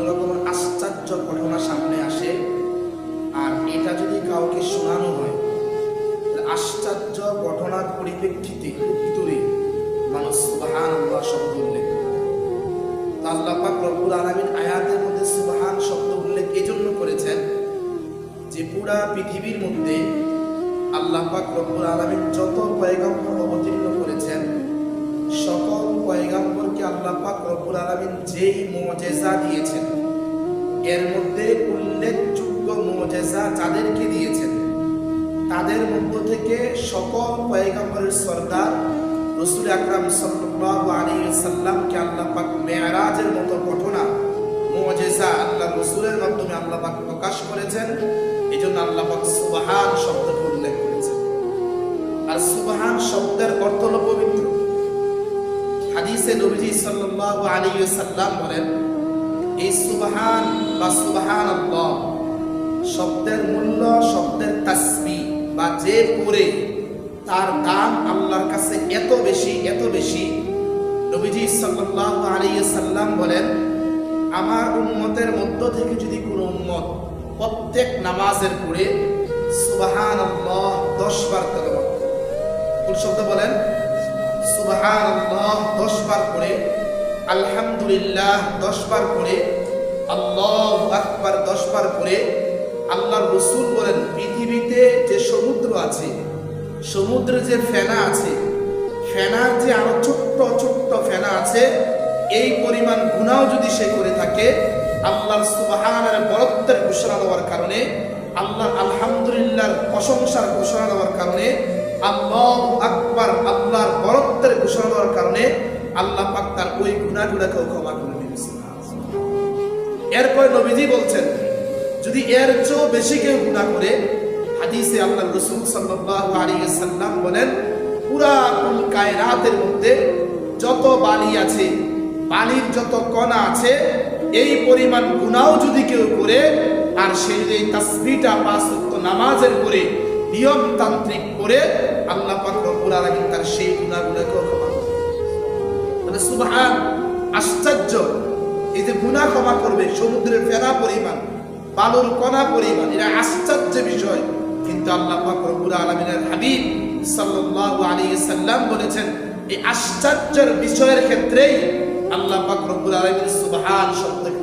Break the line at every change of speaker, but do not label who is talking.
রকমের আশ্চর্য ঘটনা সামনে আসে, আর এটা যদি কাউকে শোনানো হয়, আশ্চর্য ঘটনার পরিপ্রেক্ষিতে ভিতরে মানুষ সুবহানাল্লাহ শব্দ উল্লেখ করে। আল্লাহ পাক রব্বুল আলামিন আয়াতের মধ্যে সুবহান শব্দ উল্লেখ এজন্য করেছেন যে পুরা পৃথিবীর মধ্যে আল্লাহ পাক রব্বুল আলামিন যত পয়গম্বর অবতীর্ণ করেছেন, সকল পয়গম্বরকে আল্লাহ পাক রব্বুল আলামিন যেই মুজিজা দিয়েছেন, এর মধ্যে উল্লেখযোগ্য মুজিজা যাদেরকে দিয়েছেন, তাদের মধ্য থেকে সকল পয়গম্বরের সরদার রাসূল আকরাম সাল্লাল্লাহু আলাইহি ওয়াসাল্লামকে আল্লাহ পাক মেরাজের মতো ঘটনা মুজিজা আল্লাহ রাসূলের মাধ্যমে আল্লাহ পাক প্রকাশ করেছেন। এজন্য আল্লাহ পাক সুবহান শব্দকে উল্লেখ করেছেন। আর সুবহান শব্দের অর্থ হলো পবিত্র। হাদিসে নবীজি সাল্লাল্লাহু আলাইহি ওয়াসাল্লাম বলেন, এই সুবহান বা সুবহানাল্লাহ শব্দের মূল্য, শব্দের তাসবিহ বা যে পড়ে তার দাম আল্লাহর কাছে এত বেশি, এত বেশি। নবীজি সাল্লাল্লাহু আলাইহি ওয়াসাল্লাম বলেন, আমার উম্মতের মধ্য থেকে যদি কোনো উম্মত প্রত্যেক নামাজের পরে সুবহানাল্লাহ 10 বার তেলাওয়াত করে, কোন শব্দ বলেন? সুবহানাল্লাহ 10 বার করে, আলহামদুলিল্লাহ 10 বার করে, আল্লাহু আকবার 10 বার করে, আল্লাহর রাসূল বলেন পৃথিবীতে যে সমুদ্র আছে, সমুদ্রে যে ফেনা আছে, ফেনার যে আরো ছোট্ট ছোট্ট ফেনা আছে, এই পরিমাণ গুনাহ যদি সে করে থাকে, আল্লাহর সুবহানের বরত্বের ঘোষণা দেওয়ার কারণে, আল্লাহর আলহামদুলিল্লাহর প্রশংসার ঘোষণা দেওয়ার কারণে, আল্লাহু আকবার আল্লাহর বরত্বের ঘোষণা দেওয়ার কারণে আল্লাহ পাক তার ওই গুনাহগুলোকেও ক্ষমা করে দিয়েছেন। এরপর নবীজি বলছেন, যদি এর চেয়েও বেশি কেউ গুনাহ করে, হাদিসে আল্লাহর রাসূল সাল্লাল্লাহু আলাইহি ওয়াসাল্লাম বলেন, পুরা কুল কায়নাতের মধ্যে যত বালি আছে, বালির যত কণা আছে, এই পরিমাণ গুনাহ যদি কেউ করে, আর সে যদি তাসবিহটা 5 ওয়াক্ত নামাজের পরে নিয়মতান্ত্রিক করে, আল্লাহ পাক রব্বুল আলামিন তার সেই গুনাহগুলোকে ক্ষমা করে। মানে সুবহান আশ্চর্য, এই যে গুনাহ ক্ষমা করবে সমুদ্রের ফেনা পরিমাণ, বালুর কণা পরিমাণ, এটা আশ্চর্য বিষয়। কিন্তু আল্লাহ পাক রব্বুল আলামিনের হাবিব সাল্লাল্লাহু আলাইহি সাল্লাম বলেছেন, এই আশ্চর্যের বিষয়ের ক্ষেত্রেই আল্লাহ পাক রব্বুল আলামিন সুবহান শব্দকে